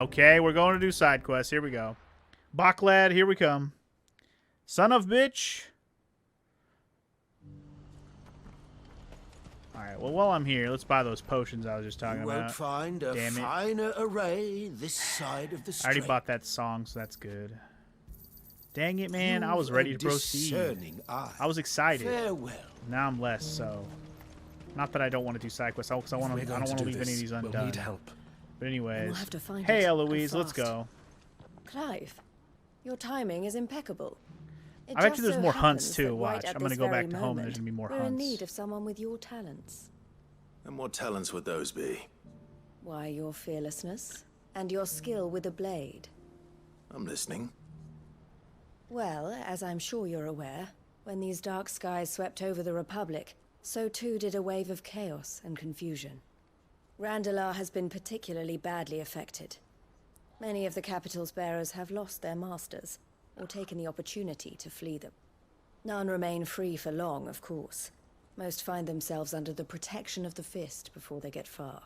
Okay, we're going to do side quests. Here we go. Bach lad, here we come. Son of bitch. Alright, well, while I'm here, let's buy those potions I was just talking You about. won't find a Damn it. finer array this side of the I strait. already bought that song, so that's good. Dang it, man. I was ready to proceed. I was excited. Farewell. Now I'm less, so... Not that I don't want to do side quests, because I don't want to leave any of these undone. We'll need help. But anyways... We'll have to find hey, it, Eloise, and let's fast. go. Clive, your timing is impeccable. It I bet just you there's so more hunts, happens too. that Watch. right at I'm gonna this go back very to home and there's moment, gonna be more we're in hunts. need of someone with your talents. And what talents would those be? Why, your fearlessness and your skill with a blade. I'm listening. Well, as I'm sure you're aware, when these dark skies swept over the Republic, so too did a wave of chaos and confusion. Randalar has been particularly badly affected. Many of the capital's bearers have lost their masters, or taken the opportunity to flee them. None remain free for long, of course. Most find themselves under the protection of the Fist before they get far.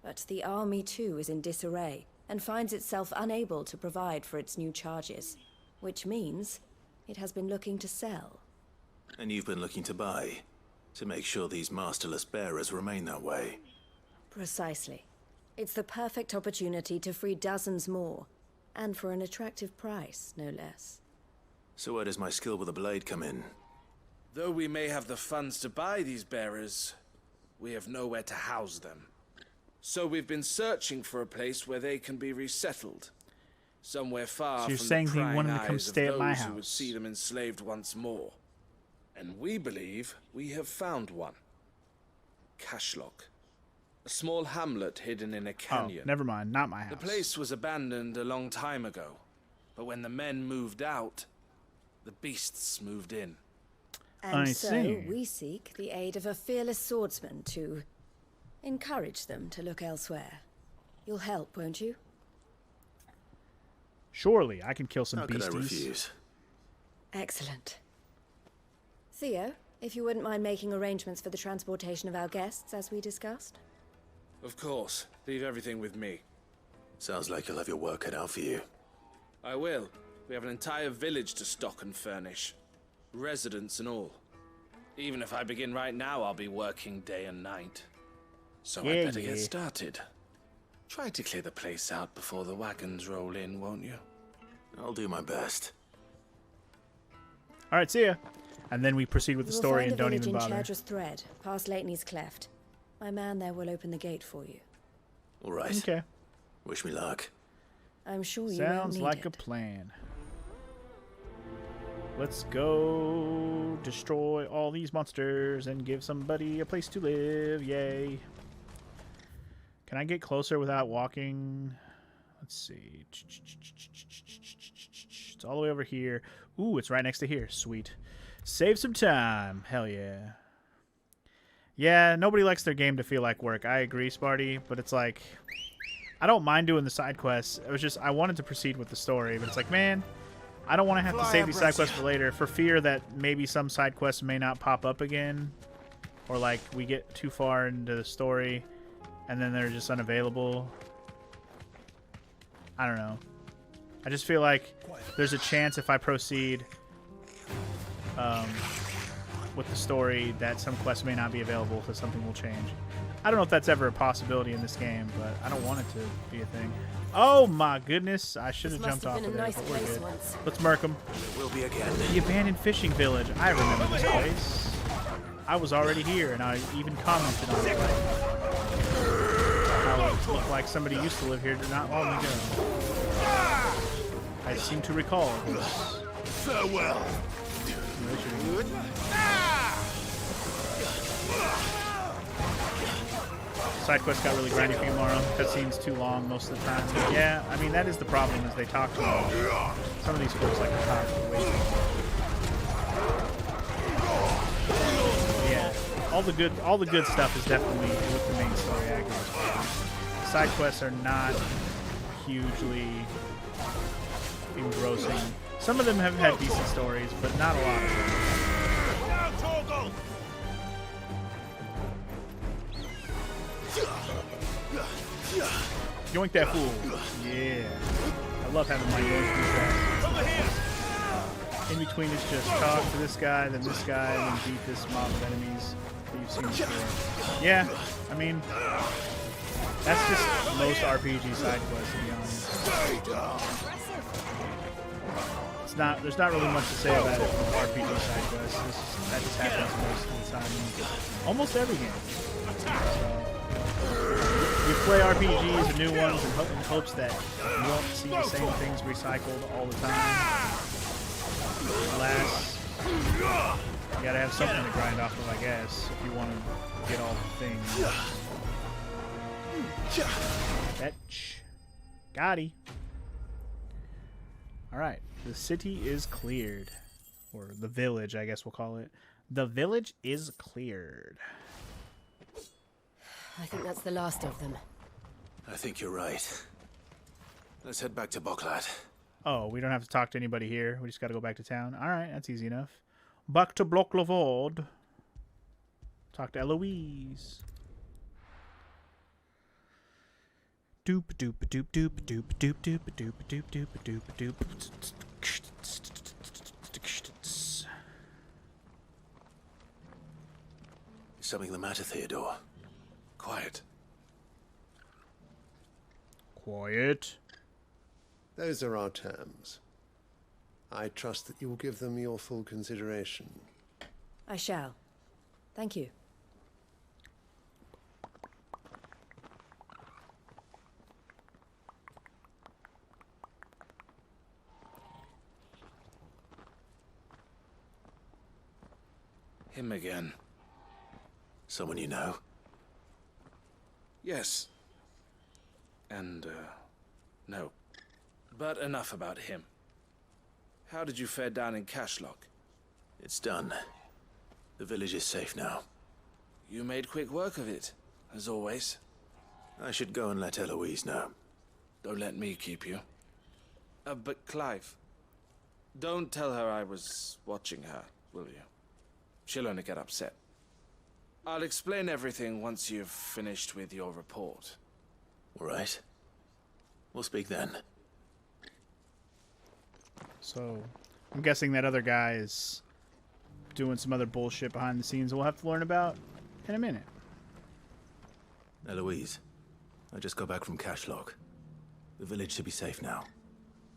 But the army too is in disarray, and finds itself unable to provide for its new charges. Which means it has been looking to sell. And you've been looking to buy, to make sure these masterless bearers remain that way. Precisely. It's the perfect opportunity to free dozens more, and for an attractive price, no less. So where does my skill with a blade come in? Though we may have the funds to buy these bearers, we have nowhere to house them. So we've been searching for a place where they can be resettled. Somewhere far So you're from saying the he prying wanted to come eyes of stay at my those who would house. see them enslaved once more. And we believe we have found one. Cashlock. A small hamlet hidden in a Oh, canyon. never mind. Not my house. The place was abandoned a long time ago. But when the men moved out, the beasts moved in. And I so see. we seek the aid of a fearless swordsman to encourage them to look elsewhere. You'll help, won't you? Surely, I can kill some How could I beasties. refuse? Excellent. Theo, if you wouldn't mind making arrangements for the transportation of our guests, as we discussed. Of course. Leave everything with me. Sounds like you'll have your work cut out for you. I will. We have an entire village to stock and furnish. Residents and all. Even if I begin right now, I'll be working day and night. So Yeah, I better yeah. get started. Try to clear the place out before the wagons roll in, won't you? I'll do my best. All right, see ya. And then we proceed with the You will story find and a don't village even in bother. Church's Thread, past Lateney's Cleft. My man there will open the gate for you. All right. Okay. Wish me luck. I'm sure you Sounds won't need like a it. plan. Let's go destroy all these monsters and give somebody a place to live. Yay. Can I get closer without walking? Let's see. It's all the way over here. Ooh, it's right next to here. Sweet. Save some time. Hell yeah. Yeah, nobody likes their game to feel like work. I agree, Sparty, but it's like... I don't mind doing the side quests. It was just, I wanted to proceed with the story, but it's like, man, I don't want to have to save these side quests for later for fear that maybe some side quests may not pop up again. Or like, we get too far into the story and then they're just unavailable. I don't know. I just feel like there's a chance if I proceed with the story that some quests may not be available because something will change. I don't know if that's ever a possibility in this game, but I don't want it to be a thing. Oh my goodness, I should have This jumped must off have of been a there, nice but we're place good. once. Let's murk them. Will be again. The abandoned fishing village. I remember this place. I was already here, and I even commented on it. How it looked like somebody used to live here not long ago. I seem to recall this. Farewell. Side quests got really grindy for you, Mara. Cutscenes too long most of the time. Yeah, I mean that is the problem, is they talk too much. Some of these folks like to talk way too much. Yeah, all the good stuff is definitely with the main story. I agree. Side quests are not hugely engrossing. Some of them have had decent stories, but not a lot of them. Yoink that fool. Yeah. I love having my yoink that. In between is just talk to this guy, then this guy, and then beat this mob of enemies that you've seen before. Yeah, I mean, that's just most RPG side quests, to be honest. There's not really much to say about it from RPG side quests. That just happens most of the time in almost every game. You play RPGs, the new ones, in hopes that you won't see the same things recycled all the time. Alas, you gotta have something to grind off of, I guess, if you want to get all the things. Fetch. Gotti. Alright, the city is cleared. Or the village, I guess we'll call it. The village is cleared. I think that's the last of them. I think you're right. Let's head back to Boklat. Oh, we don't have to talk to anybody here. We just got to go back to town. All right, that's easy enough. Back to Bloc Lavard. Talk to Eloise. Doop doop doop doop doop doop doop doop doop doop doop doop. Is something the matter, Theodore? Quiet. Quiet. Those are our terms. I trust that you will give them your full consideration. I shall. Thank you. Him again. Someone you know? Yes. And, no. But enough about him. How did you fare down in Cashlock? It's done. The village is safe now. You made quick work of it, as always. I should go and let Eloise know. Don't let me keep you. But Clive, don't tell her I was watching her, will you? She'll only get upset. I'll explain everything once you've finished with your report. All right. We'll speak then. So, I'm guessing that other guy is doing some other bullshit behind the scenes we'll have to learn about in a minute. Eloise, I just got back from Cashlock. The village should be safe now.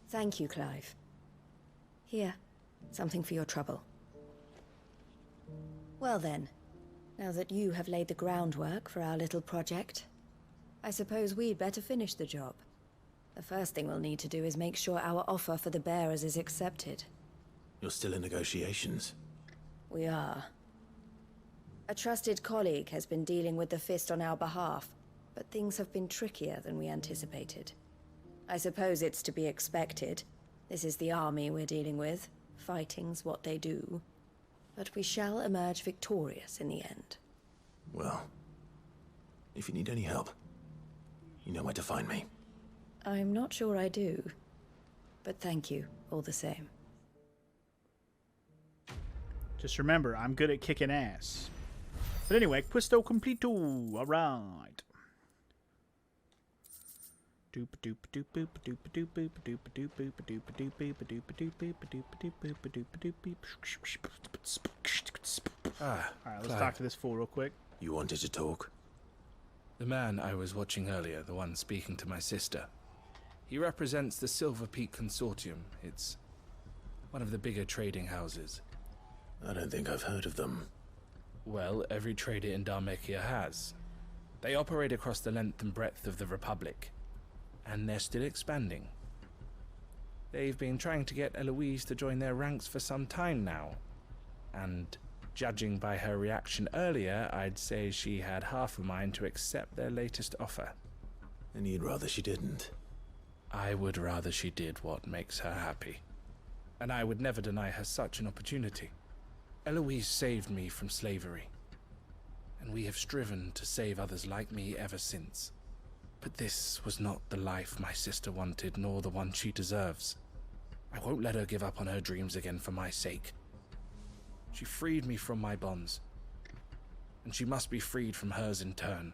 Thank you, Clive. Here, something for your trouble. Well then, now that you have laid the groundwork for our little project, I suppose we'd better finish the job. The first thing we'll need to do is make sure our offer for the bearers is accepted. You're still in negotiations? We are. A trusted colleague has been dealing with the Fist on our behalf, but things have been trickier than we anticipated. I suppose it's to be expected. This is the army we're dealing with. Fighting's what they do. But we shall emerge victorious in the end. Well, if you need any help, you know where to find me. I'm not sure I do. But thank you, all the same. Just remember, I'm good at kicking ass. But anyway, questo completo. Alright. Alright, let's talk to this fool real quick. You wanted to talk? The man I was watching earlier, the one speaking to my sister. He represents the Silver Peak Consortium. It's one of the bigger trading houses. I don't think I've heard of them. Well, every trader in Dharmekia has. They operate across the length and breadth of the Republic. And they're still expanding. They've been trying to get Eloise to join their ranks for some time now. And judging by her reaction earlier, I'd say she had half a mind to accept their latest offer. And you'd rather she didn't? I would rather she did what makes her happy. And I would never deny her such an opportunity. Eloise saved me from slavery. And we have striven to save others like me ever since. But this was not the life my sister wanted, nor the one she deserves. I won't let her give up on her dreams again for my sake. She freed me from my bonds, and she must be freed from hers in turn.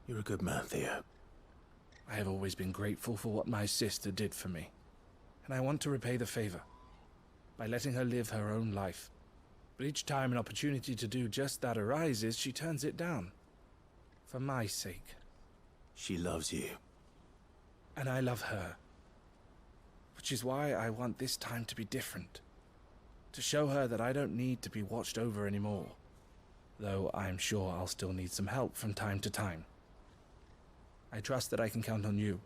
You're a good man, Theo. I have always been grateful for what my sister did for me, and I want to repay the favor by letting her live her own life. But each time an opportunity to do just that arises, she turns it down. For my sake. She loves you. And I love her. Which is why I want this time to be different. To show her that I don't need to be watched over anymore. Though I'm sure I'll still need some help from time to time. I trust that I can count on you.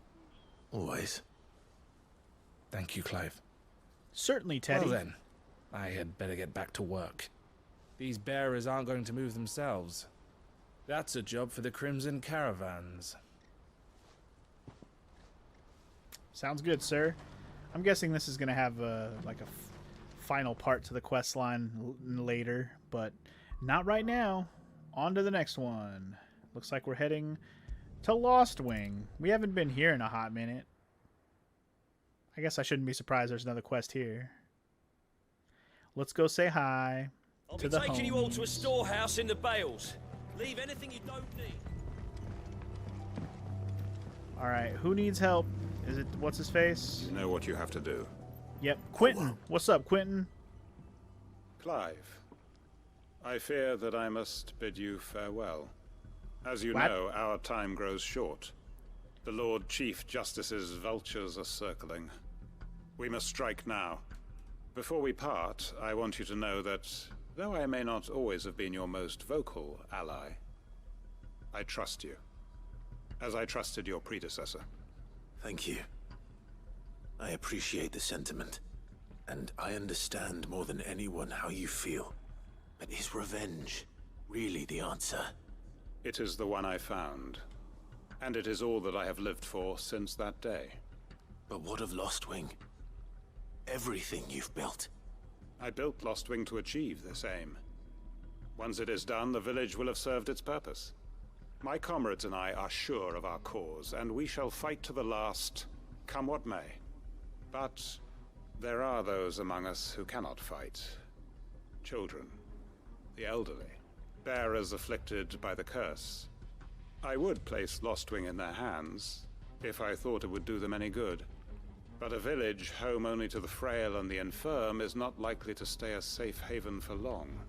Always. Thank you, Clive. Certainly, Teddy. Well then, I had better get back to work. These bearers aren't going to move themselves. That's a job for the Crimson Caravans. Sounds good, sir. I'm guessing this is going to have like a final part to the quest line later, but not right now. On to the next one. Looks like we're heading to Lost Wing. We haven't been here in a hot minute. I guess I shouldn't be surprised there's another quest here. Let's go say hi I'll to be the taking you all to a homies. storehouse in the Bales. Leave anything you don't need. All right, who needs help? Is it what's his face? You know what you have to do. Yep, Quentin. What's up, Quentin? Clive, I fear that I must bid you farewell. As you What? know, our time grows short. The Lord Chief Justice's vultures are circling. We must strike now. Before we part, I want you to know that, though I may not always have been your most vocal ally, I trust you, as I trusted your predecessor. Thank you. I appreciate the sentiment, and I understand more than anyone how you feel. But is revenge really the answer? It is the one I found, and it is all that I have lived for since that day. But what of Lostwing? Everything you've built. I built Lostwing to achieve this aim. Once it is done, the village will have served its purpose. My comrades and I are sure of our cause, and we shall fight to the last, come what may. But there are those among us who cannot fight. Children, the elderly, bearers afflicted by the curse. I would place Lostwing in their hands, if I thought it would do them any good. But a village home only to the frail and the infirm is not likely to stay a safe haven for long.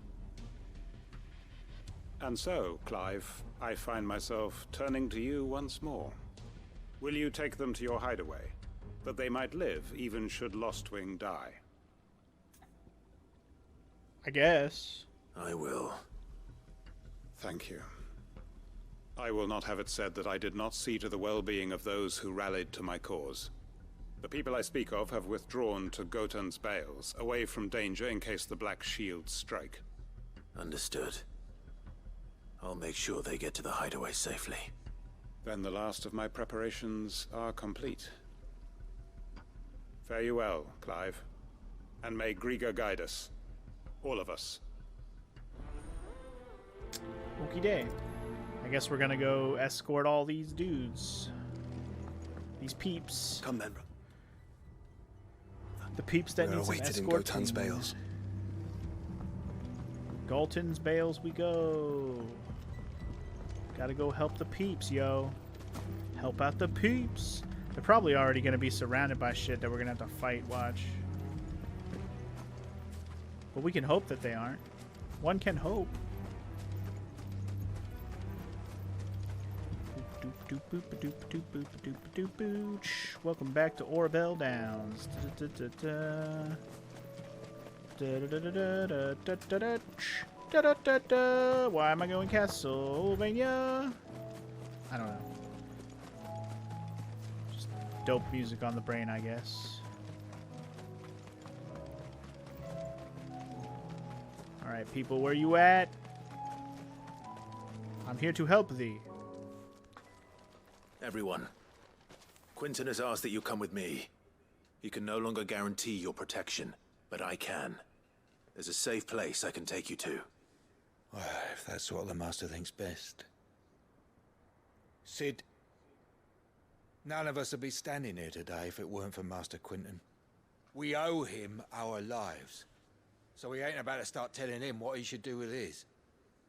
And so, Clive, I find myself turning to you once more. Will you take them to your hideaway, that they might live even should Lostwing die? I guess. I will. Thank you. I will not have it said that I did not see to the well-being of those who rallied to my cause. The people I speak of have withdrawn to Gotan's Bales, away from danger in case the Black Shields strike. Understood. I'll make sure they get to the hideaway safely. Then the last of my preparations are complete. Fare you well, Clive. And may Griga guide us. All of us. Okie day. I guess we're gonna go escort all these dudes. These peeps. Come then. The peeps that We're need some awaited in escorting. Gotan's Bales. Galton's Bales we go. Gotta go help the peeps, yo. Help out the peeps. They're probably already gonna be surrounded by shit that we're gonna have to fight, watch. But we can hope that they aren't. One can hope. Welcome back to Orbell Downs. Why am I going Castlevania? I don't know. Just dope music on the brain, I guess. Alright, people, where you at? I'm here to help thee. Everyone. Quentin has asked that you come with me. He can no longer guarantee your protection, but I can. There's a safe place I can take you to. Well, if that's what the Master thinks best. Sid, none of us would be standing here today if it weren't for Master Quentin. We owe him our lives. So we ain't about to start telling him what he should do with his.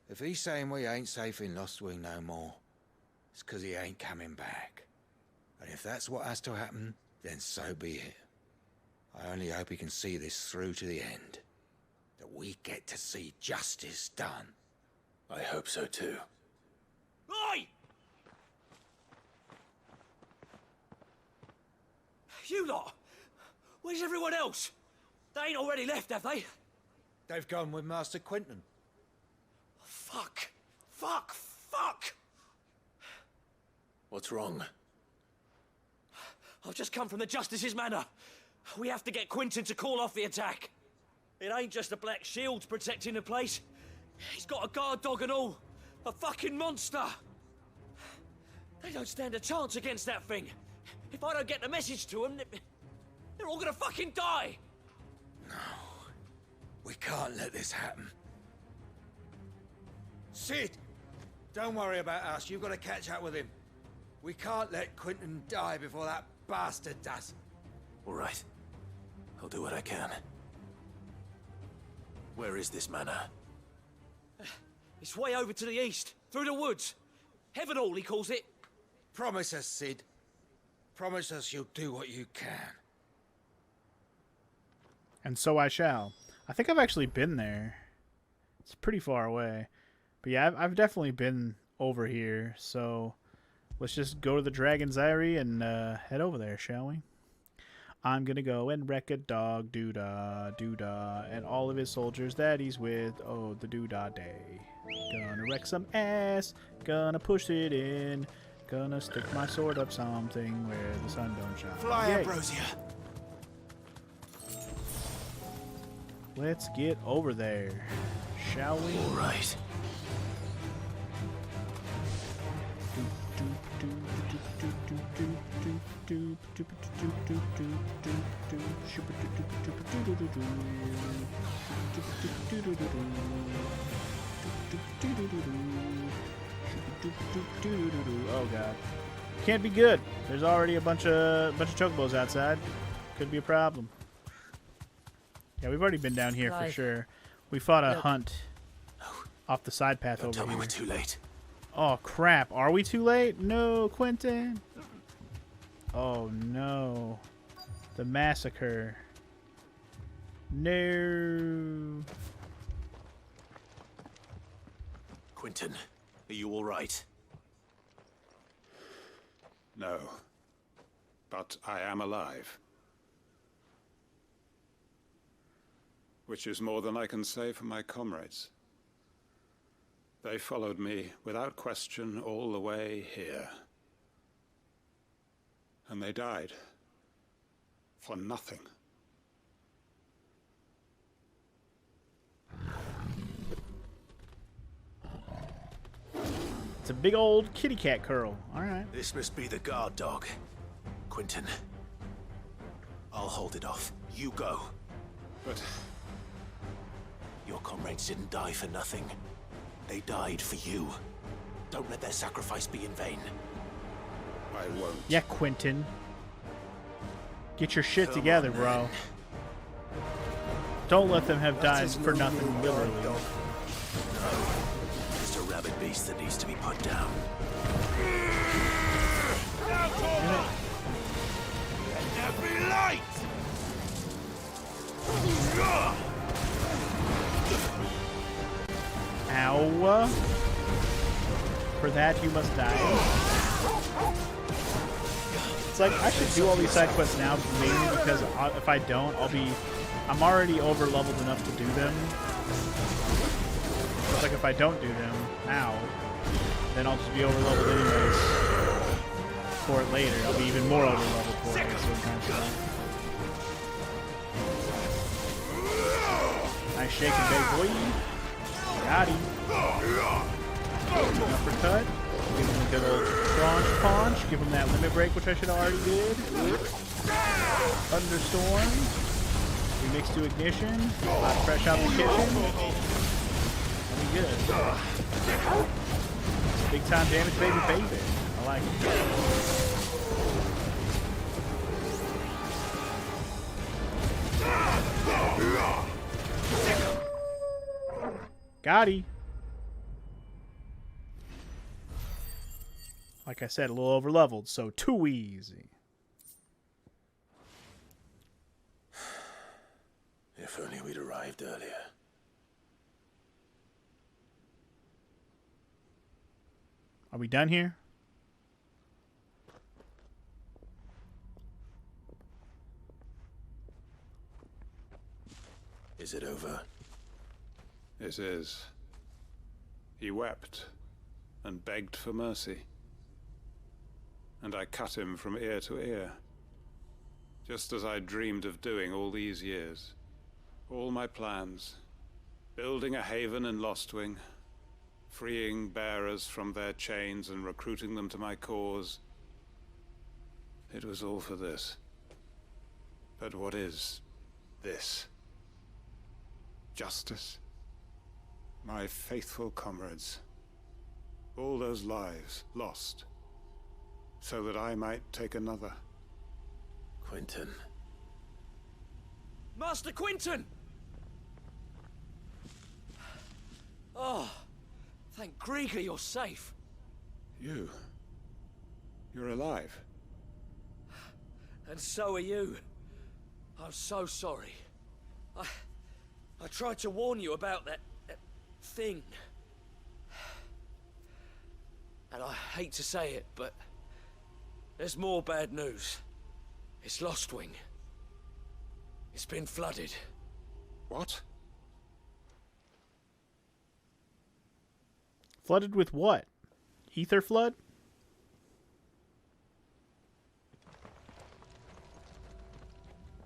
If he's saying we ain't safe in Lostwing no more, it's 'cause he ain't coming back. And if that's what has to happen, then so be it. I only hope he can see this through to the end. That we get to see justice done. I hope so too. Oi! You lot! Where's everyone else? They ain't already left, have they? They've gone with Master Quinton. Fuck! Fuck! Fuck! What's wrong? I've just come from the Justice's manor. We have to get Quinton to call off the attack. It ain't just the Black Shields protecting the place. He's got a guard dog and all. A fucking monster. They don't stand a chance against that thing. If I don't get the message to them, they're all gonna fucking die. No. We can't let this happen. Sid! Don't worry about us. You've got to catch up with him. We can't let Quinton die before that bastard does. All right. I'll do what I can. Where is this manor? It's way over to the east, through the woods. Heaven Hall, he calls it. Promise us, Sid. Promise us you'll do what you can. And so I shall. I think I've actually been there. It's pretty far away. But yeah, I've definitely been over here. So let's just go to the Dragon's Eyrie and head over there, shall we? I'm gonna go and wreck a dog, doodah, doodah, and all of his soldiers that he's with. Oh, the doodah day. Gonna wreck some ass, gonna push it in, gonna stick my sword up something where the sun don't shine. Fly, Yay. Ambrosia. Let's get over there, shall we? All right. Oh god, can't be good. There's already a bunch of chocobos outside. Could be a problem. Yeah, we've already been down here for sure. We fought a hunt off the side path Don't over tell me here. we're too late. Oh crap, are we too late? No, Quinton. Oh no. The massacre. No. Quinton, are you all right? No. But I am alive. Which is more than I can say for my comrades. They followed me without question all the way here. And they died. For nothing. It's a big old kitty cat curl. Alright. This must be the guard dog. Quinton, I'll hold it off. You go. But Your comrades didn't die for nothing. They died for you. Don't let their sacrifice be in vain. I won't. Yeah, Quinton. Get your shit Come together, on, bro. then. Don't let them have That died is for no nothing, more literally. guard dog. Just a rabid beast that needs to be put down. Ow. For that you must die. It's like, I should do all these side quests now, mainly because if I don't, I'm already over leveled enough to do them. It's like if I don't do them now, then I'll just be over leveled anyways for it later. I'll be even more over leveled for it. So I'm trying to say. Nice shake and bake, boy. Got him. Uppercut. Give him a good old punch. Give him that limit break, which I should have already did. Thunderstorm. Remix to ignition. Hot fresh out the kitchen. That'll be good. Big time damage, baby, baby. I like it. Got him. Like I said, a little over leveled, so too easy. If only we'd arrived earlier. Are we done here? Is it over? It is. He wept and begged for mercy. And I cut him from ear to ear. Just as I dreamed of doing all these years. All my plans. Building a haven in Lostwing. Freeing bearers from their chains and recruiting them to my cause. It was all for this. But what is this? Justice? My faithful comrades. All those lives lost. So that I might take another. Quentin. Master Quinton! Oh, thank Grieger you're safe. You? You're alive? And so are you. I'm so sorry. I tried to warn you about that thing. And I hate to say it, but there's more bad news. It's Lostwing. It's been flooded. What? Flooded with what? Ether flood?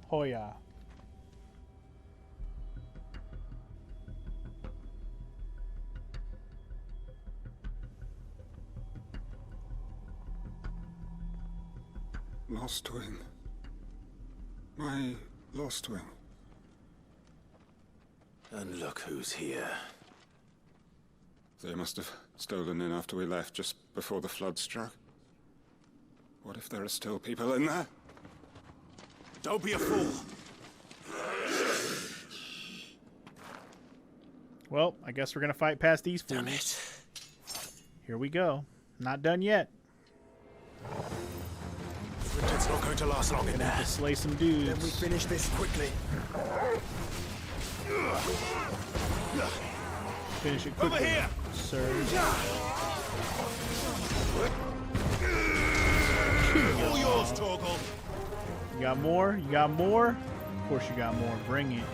Hoya. Lostwing. My Lostwing. And look who's here. They must have stolen in after we left, just before the flood struck. What if there are still people in there? Don't be a fool! Well, I guess we're gonna fight past these fools. Damn it. Here we go. Not done yet. It's not going to last long in there. To slay some dudes. Then we finish this quickly. Finish it quickly. Over here! Sir. All yours, Torgal. You got more? You got more? Of course you got more. Bring it.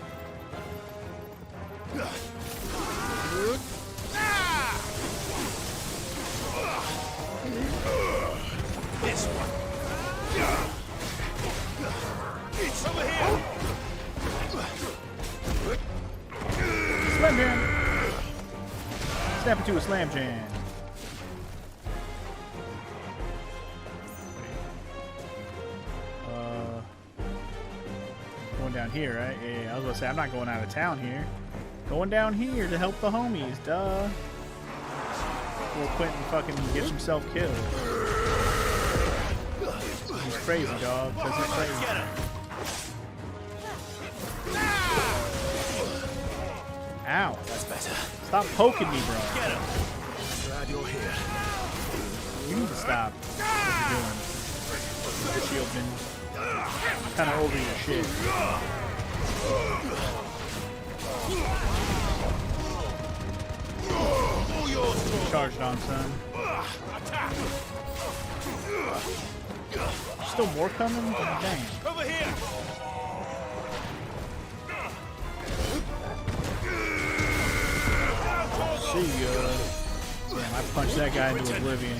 This one. It's over here. Slam jam. Snap into a slam jam. Going down here, right? Yeah, I was gonna say I'm not going out of town here. Going down here to help the homies, duh. Before Quentin fucking gets himself killed. He's crazy, dog. Says he's crazy. Ow. That's better. Stop poking me, bro. Get him. Glad you're here. You need to stop what you're doing. The shield been kind of over your shit. Charged on, son. Still more coming? Dang. Over here. See ya. Damn, I punched that guy into oblivion.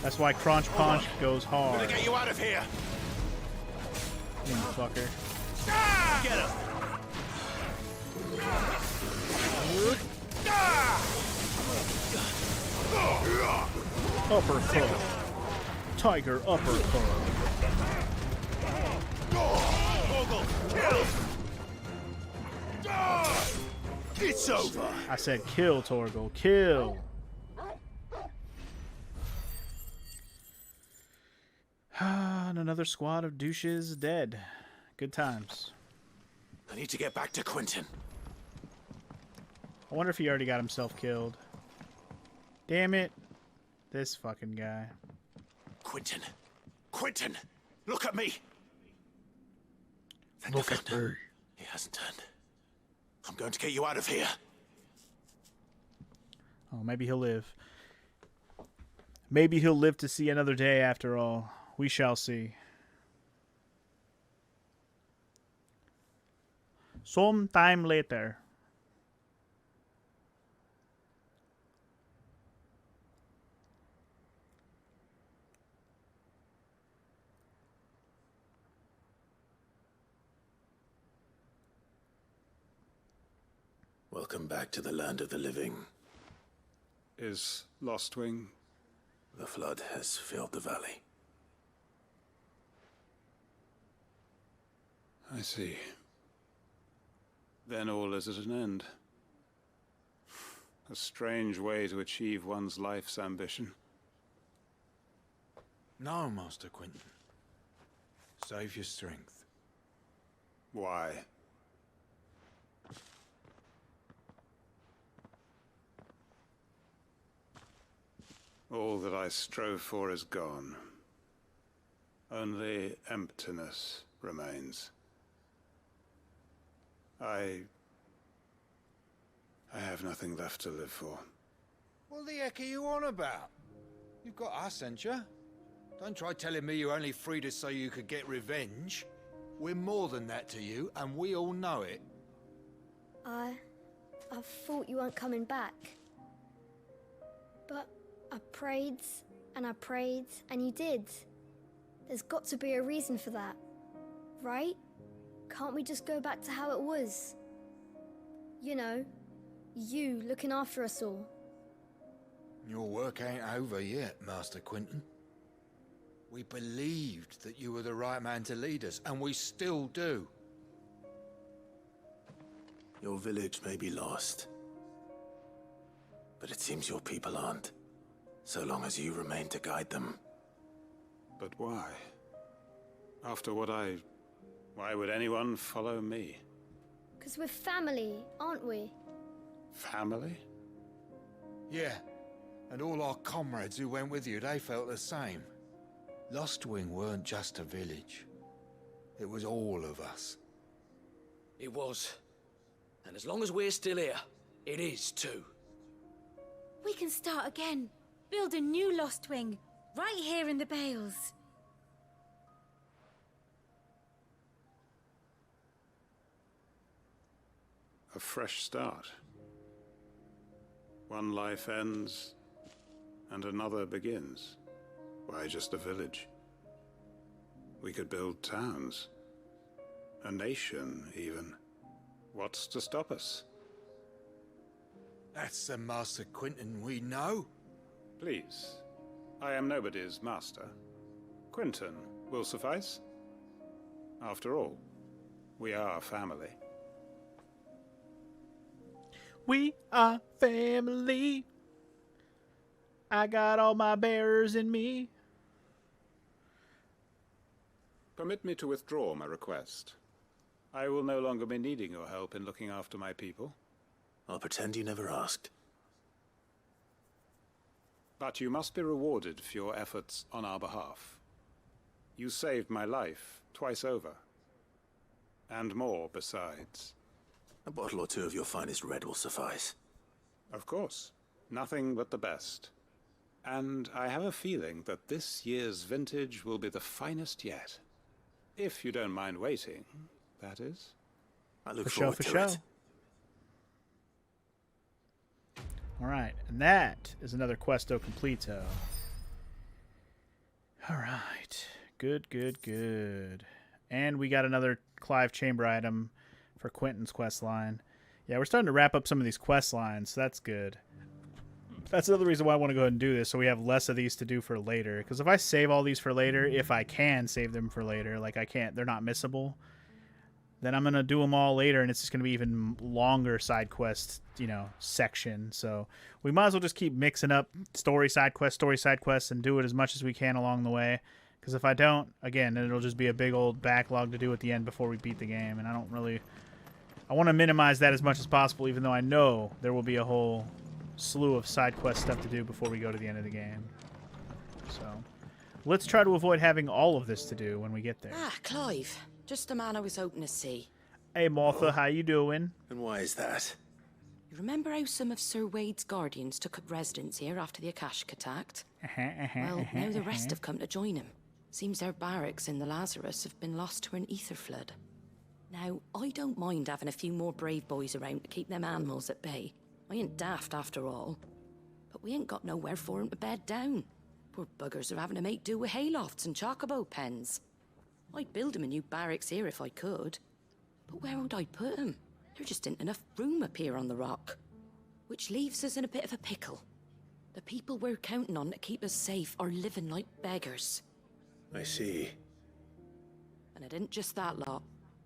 That's why Crunch Punch goes hard. Get you out of here. You fucker. Get him. Uppercut. Tiger uppercut. Torgal, kill. It's over. I said kill, Torgal. Kill. And another squad of douches dead. Good times. I need to get back to Quentin. I wonder if he already got himself killed. Damn it. This fucking guy. Quentin. Quentin! Look at me! Thank Look God. at me. He hasn't turned. I'm going to get you out of here. Oh, maybe he'll live. Maybe he'll live to see another day after all. We shall see. Some time later. Welcome back to the land of the living. Is Lostwing? The flood has filled the valley. I see. Then all is at an end. A strange way to achieve one's life's ambition. No, Master Quentin. Save your strength. Why? All that I strove for is gone. Only emptiness remains. I have nothing left to live for. What the heck are you on about? You've got us, ain't you? Don't try telling me you're only freed us so you could get revenge. We're more than that to you, and we all know it. I thought you weren't coming back. But I prayed, and you did. There's got to be a reason for that, right? Can't we just go back to how it was? You know, you looking after us all. Your work ain't over yet, Master Quentin. We believed that you were the right man to lead us, and we still do. Your village may be lost, but it seems your people aren't, so long as you remain to guide them. But why? After what why would anyone follow me? 'Cause we're family, aren't we? Family? Yeah, and all our comrades who went with you, they felt the same. Lostwing weren't just a village. It was all of us. It was. And as long as we're still here, it is too. We can start again. Build a new Lostwing, right here in the Bales. A fresh start. One life ends, and another begins. Why just a village? We could build towns. A nation, even. What's to stop us? That's the Master Quentin we know. Please. I am nobody's master. Quentin will suffice. After all, we are family. We are family. I got all my bearers in me. Permit me to withdraw my request. I will no longer be needing your help in looking after my people. I'll pretend you never asked. But you must be rewarded for your efforts on our behalf. You saved my life twice over. And more besides. A bottle or two of your finest red will suffice. Of course. Nothing but the best. And I have a feeling that this year's vintage will be the finest yet. If you don't mind waiting, that is. I look For forward show, to for it. show. Alright, and that is another questo completo. Alright. Good, good, good. And we got another Clive Chamber item for Quentin's quest line. Yeah, we're starting to wrap up some of these quest lines, so that's good. That's another reason why I want to go ahead and do this, so we have less of these to do for later. Because if I save all these for later, if I can save them for later, like I can't, they're not missable, then I'm going to do them all later, and it's just going to be even longer side quest, you know, section. So we might as well just keep mixing up story, side quests, and do it as much as we can along the way. Because if I don't, again, then it'll just be a big old backlog to do at the end before we beat the game, and I don't really... I want to minimize that as much as possible, even though I know there will be a whole slew of side quest stuff to do before we go to the end of the game. So, Let's try to avoid having all of this to do when we get there. Ah, Clive. Just the man I was hoping to see. Hey, Martha, how you doing? And why is that? You remember how some of Sir Wade's guardians took up residence here after the Akashic attacked? Well, now the rest have come to join him. Seems their barracks in the Lazarus have been lost to an ether flood. Now, I don't mind having a few more brave boys around to keep them animals at bay. I ain't daft after all. But we ain't got nowhere for 'em to bed down. Poor buggers are having to make do with haylofts and chocobo pens. I'd build 'em a new barracks here if I could. But where would I put 'em? There just ain't enough room up here on the rock. Which leaves us in a bit of a pickle. The people we're counting on to keep us safe are living like beggars. I see. And it ain't just that lot.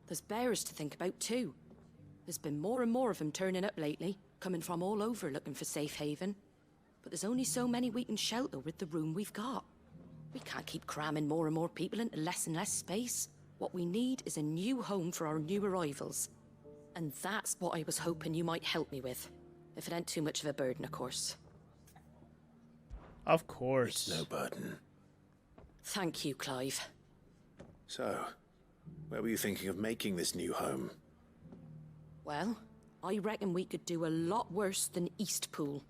There's bears to think about too. There's been more and more of them turning up lately, coming from all over looking for safe haven. But there's only so many we can shelter with the room we've got. We can't keep cramming more and more people into less and less space. What we need is a new home for our new arrivals. And that's what I was hoping you might help me with. If it ain't too much of a burden, of course. Of course. It's no burden. Thank you, Clive. So, where were you thinking of making this new home? Well, I reckon we could do a lot worse than Eastpool.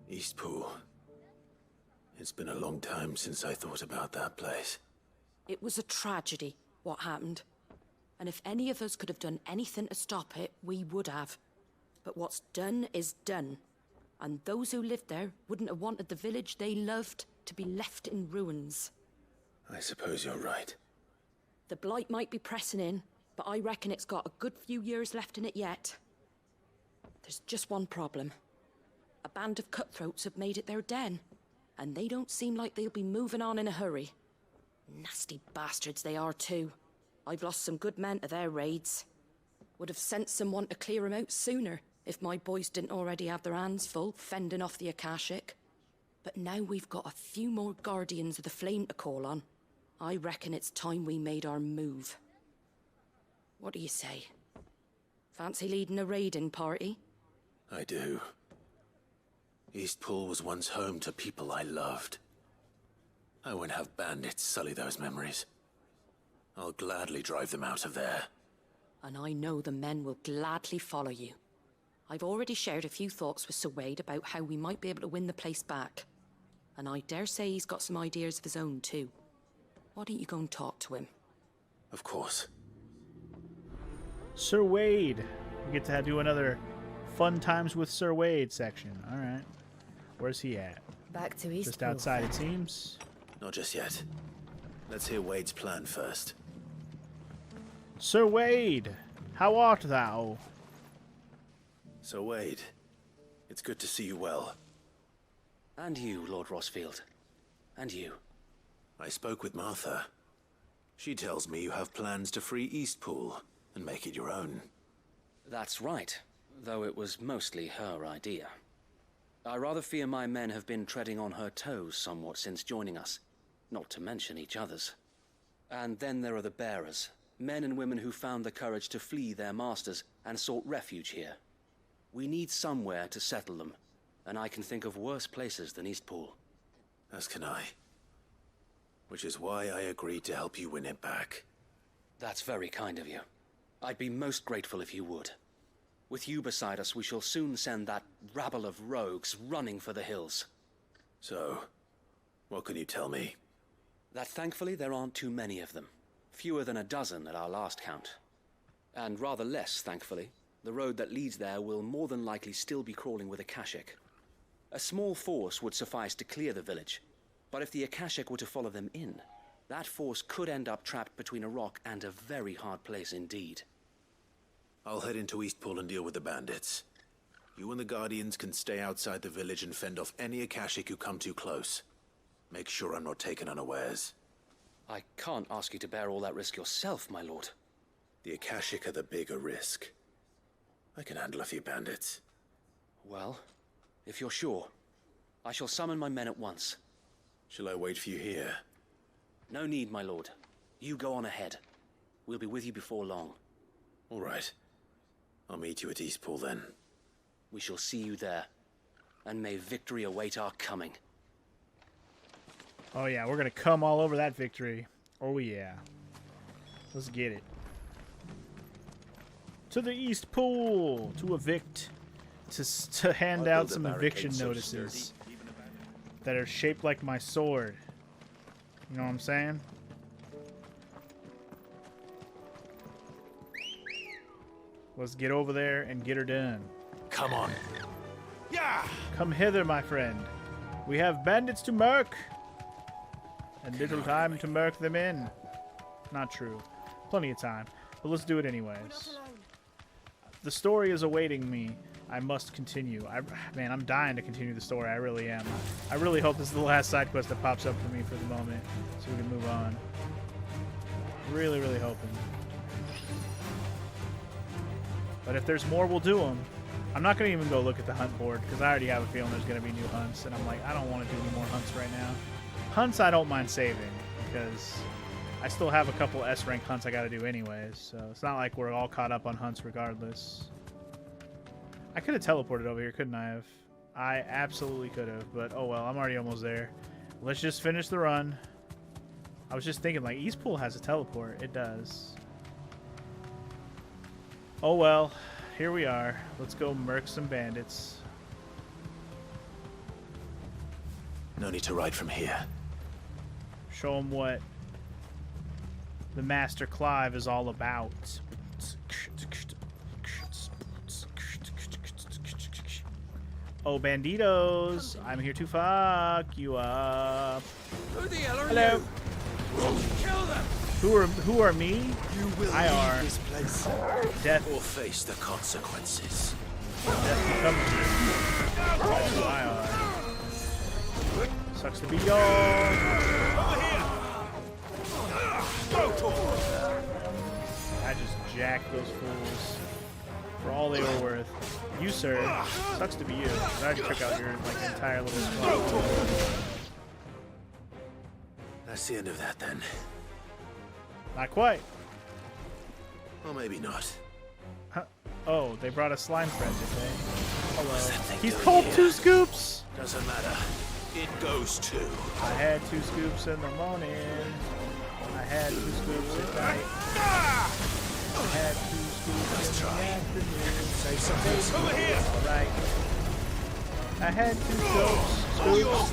Eastpool. It's been a long time since I thought about that place. It was a tragedy, what happened. And if any of us could have done anything to stop it, we would have. But what's done is done. And those who lived there wouldn't have wanted the village they loved to be left in ruins. I suppose you're right. The blight might be pressing in, but I reckon it's got a good few years left in it yet. There's just one problem. A band of cutthroats have made it their den, and they don't seem like they'll be moving on in a hurry. Nasty bastards they are too. I've lost some good men to their raids. Would have sent someone to clear 'em out sooner, if my boys didn't already have their hands full fending off the Akashic. But now we've got a few more guardians of the flame to call on. I reckon it's time we made our move. What do you say? Fancy leading a raiding party? I do. Eastpool was once home to people I loved. I won't have bandits sully those memories. I'll gladly drive them out of there. And I know the men will gladly follow you. I've already shared a few thoughts with Sir Wade about how we might be able to win the place back. And I dare say he's got some ideas of his own too. Why don't you go and talk to him? Of course. Sir Wade. We get to do another fun times with Sir Wade section. All right. Where's he at? Back to Eastpool. Just outside, it seems. Not just yet. Let's hear Wade's plan first. Sir Wade, how art thou? So Wade, it's good to see you well. And you, Lord Rossfield. And you. I spoke with Martha. She tells me you have plans to free Eastpool and make it your own. That's right, though it was mostly her idea. I rather fear my men have been treading on her toes somewhat since joining us, not to mention each other's. And then there are the bearers, men and women who found the courage to flee their masters and sought refuge here. We need somewhere to settle them, and I can think of worse places than Eastpool. As can I. Which is why I agreed to help you win it back. That's very kind of you. I'd be most grateful if you would. With you beside us, we shall soon send that rabble of rogues running for the hills. So, what can you tell me? That thankfully there aren't too many of them. Fewer than a dozen at our last count. And rather less, thankfully. The road that leads there will more than likely still be crawling with Akashic. A small force would suffice to clear the village, but if the Akashic were to follow them in, that force could end up trapped between a rock and a very hard place indeed. I'll head into Eastpool and deal with the bandits. You and the Guardians can stay outside the village and fend off any Akashic who come too close. Make sure I'm not taken unawares. I can't ask you to bear all that risk yourself, my lord. The Akashic are the bigger risk. I can handle a few bandits. Well, if you're sure, I shall summon my men at once. Shall I wait for you here? No need, my lord. You go on ahead. We'll be with you before long. All right. I'll meet you at Eastpool then. We shall see you there. And may victory await our coming. Oh yeah, we're gonna come all over that victory. Oh yeah. Let's get it. To the East Pool to evict, to hand out some eviction notices that are shaped like my sword. You know what I'm saying? Let's get over there and get her done. Come on. Yeah. Come hither, my friend. We have bandits to murk, and little time to murk them in. Not true. Plenty of time. But let's do it anyways. The story is awaiting me. I must continue. Man, I'm dying to continue the story. I really am. I really hope this is the last side quest that pops up for me for the moment, so we can move on. Really, really hoping. But if there's more, we'll do them. I'm not going to even go look at the hunt board, because I already have a feeling there's going to be new hunts, and I'm like, I don't want to do any more hunts right now. Hunts I don't mind saving, because I still have a couple S-rank hunts I got to do anyways, so it's not like we're all caught up on hunts regardless. I could have teleported over here, couldn't I have? I absolutely could have, but oh well, I'm already almost there. Let's just finish the run. I was just thinking, like, Eastpool has a teleport. It does. Oh well, here we are. Let's go murk some bandits. No need to ride from here. Show them what the Master Clive is all about. Oh, banditos! I'm here to fuck you up. Who the hell are Hello. you? Kill them! Who are me? You will I are. leave this place. Death. Or face the consequences. Death becomes you. That's who I are. Sucks to be y'all. I just jacked those fools for all they were worth. You, sir, sucks to be you. I already took out your like entire little squad. That's the end of that then. Not quite. Or maybe not. Huh. Oh, they brought a slime friend, did they? What's that Hello. thing He's doing pulled here? 2 scoops. Doesn't matter. It goes too. I had 2 scoops in the morning. I had 2 scoops at night. I had 2 scoops in the afternoon. Say something. Over here. Alright. I had 2 scoops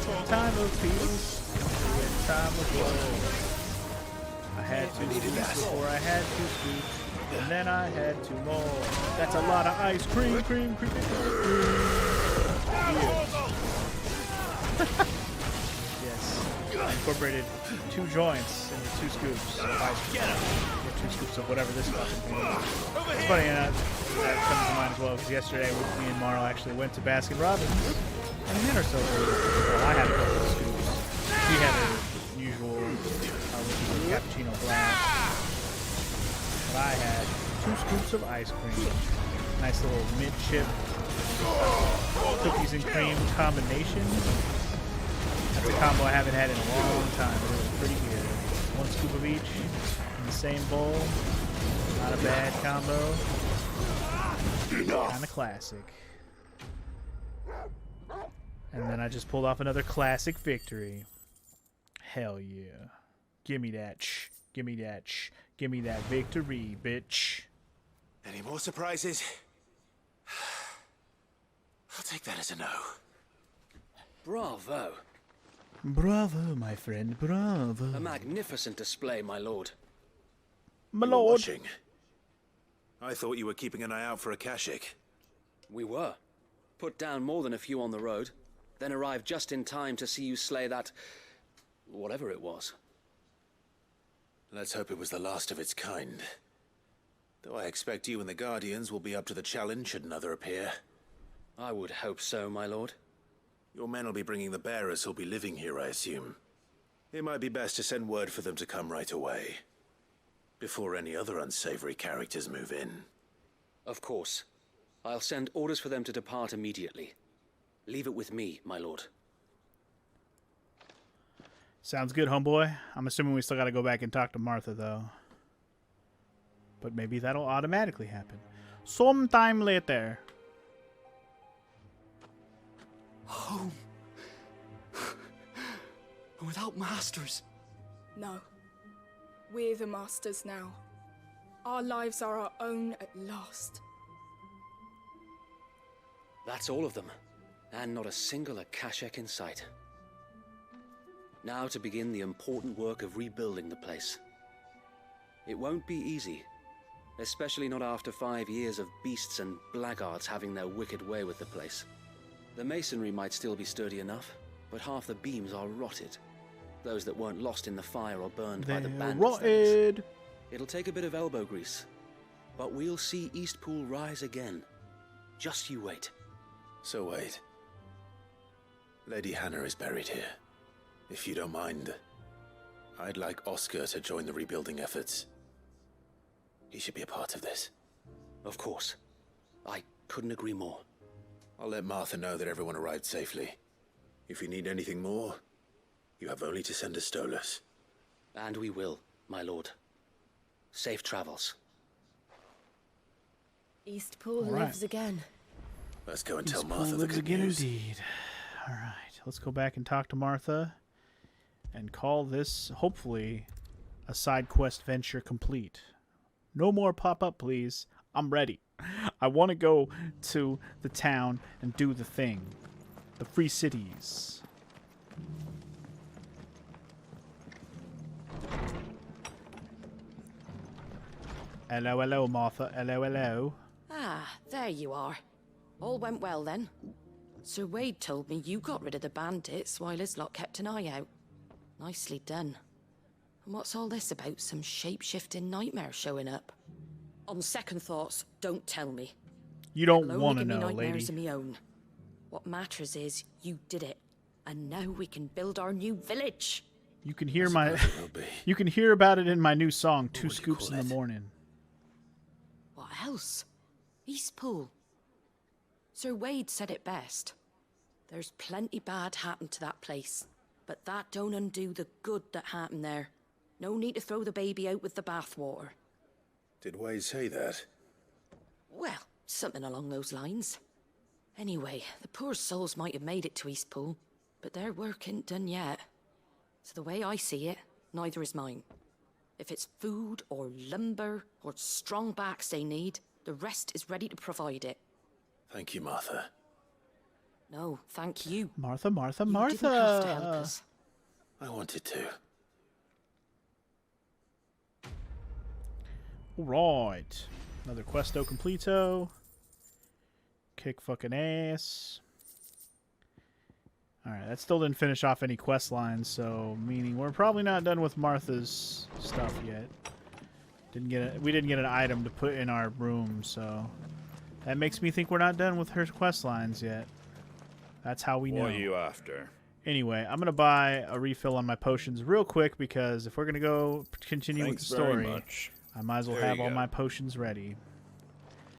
in time of peace. In time of war. I had 2 scoops before I had 2 scoops. And then I had 2 more. That's a lot of ice cream, cream. Yes. I incorporated 2 joints into 2 scoops of ice cream. Or 2 scoops of whatever this fucking thing is. It's funny enough, that comes to mind as well, because yesterday me and Marl actually went to Baskin Robbins and we had ourselves well, I had a couple of scoops. She had her usual cappuccino glass. But I had 2 scoops of ice cream. Nice little mint chip cookies and cream combination. That's a combo I haven't had in a long time, but it was pretty good. 1 scoop of each in the same bowl. Not a bad combo. Kind of classic. And then I just pulled off another classic victory. Hell yeah. Give me that shh. Give me that shh. Give me that victory, bitch. Any more surprises? I'll take that as a no. Bravo. Bravo, my friend, bravo. A magnificent display, my lord. My You were lord. watching. I thought you were keeping an eye out for a Kashik. We were. Put down more than a few on the road, then arrived just in time to see you slay that... whatever it was. Let's hope it was the last of its kind. Though I expect you and the Guardians will be up to the challenge should another appear. I would hope so, my lord. Your men will be bringing the bearers who'll be living here, I assume. It might be best to send word for them to come right away, before any other unsavory characters move in. Of course. I'll send orders for them to depart immediately. Leave it with me, my lord. Sounds good, homeboy. I'm assuming we still gotta go back and talk to Martha, though. But maybe that'll automatically happen. Sometime later. Home. without masters. No. We're the masters now. Our lives are our own at last. That's all of them, and not a single Akashek in sight. Now to begin the important work of rebuilding the place. It won't be easy, especially not after 5 years of beasts and blackguards having their wicked way with the place. The masonry might still be sturdy enough, but half the beams are rotted. Those that weren't lost in the fire or burned by the bandits. Rotted. It'll take a bit of elbow grease, but we'll see Eastpool rise again. Just you wait. So wait. Lady Hannah is buried here. If you don't mind, I'd like Oscar to join the rebuilding efforts. He should be a part of this. Of course. I couldn't agree more. I'll let Martha know that everyone arrived safely. If you need anything more, you have only to send a Stolas. And we will, my lord. Safe travels. Eastpool All right. lives again. Let's go and tell Eastpool Martha the lives good again news. indeed. All right, let's go back and talk to Martha and call this, hopefully, a side quest venture complete. No more pop-up, please. I'm ready. I want to go to the town and do the thing. The free cities. Hello, hello, Martha. Hello, hello. Ah, there you are. All went well then. Sir Wade told me you got rid of the bandits while his lot kept an eye out. Nicely done. And what's all this about some shape-shifting nightmare showing up? On second thoughts, don't tell me. You don't It'll want only to give me know, nightmares lady. of my own. What matters is you did it. And now we can build our new village. You can hear you can hear about it in my new song, Two Scoops in the Morning. What else? Eastpool. Sir Wade said it best. There's plenty bad happened to that place, but that don't undo the good that happened there. No need to throw the baby out with the bathwater. Did Wade say that? Well, something along those lines. Anyway, the poor souls might have made it to Eastpool, but their work ain't done yet. So the way I see it, neither is mine. If it's food or lumber or strong backs they need, the rest is ready to provide it. Thank you, Martha. No, thank you. Martha, Martha, You Martha. didn't have to help us. I wanted to. Alright. Another questo completo. Kick fucking ass. Alright, that still didn't finish off any quest lines, so meaning we're probably not done with Martha's stuff yet. We didn't get an item to put in our room, so that makes me think we're not done with her quest lines yet. That's how we know. What are you after? Anyway, I'm gonna buy a refill on my potions real quick because if we're gonna go continue with the Thanks very story, much. I might as well There have you all go. my potions ready.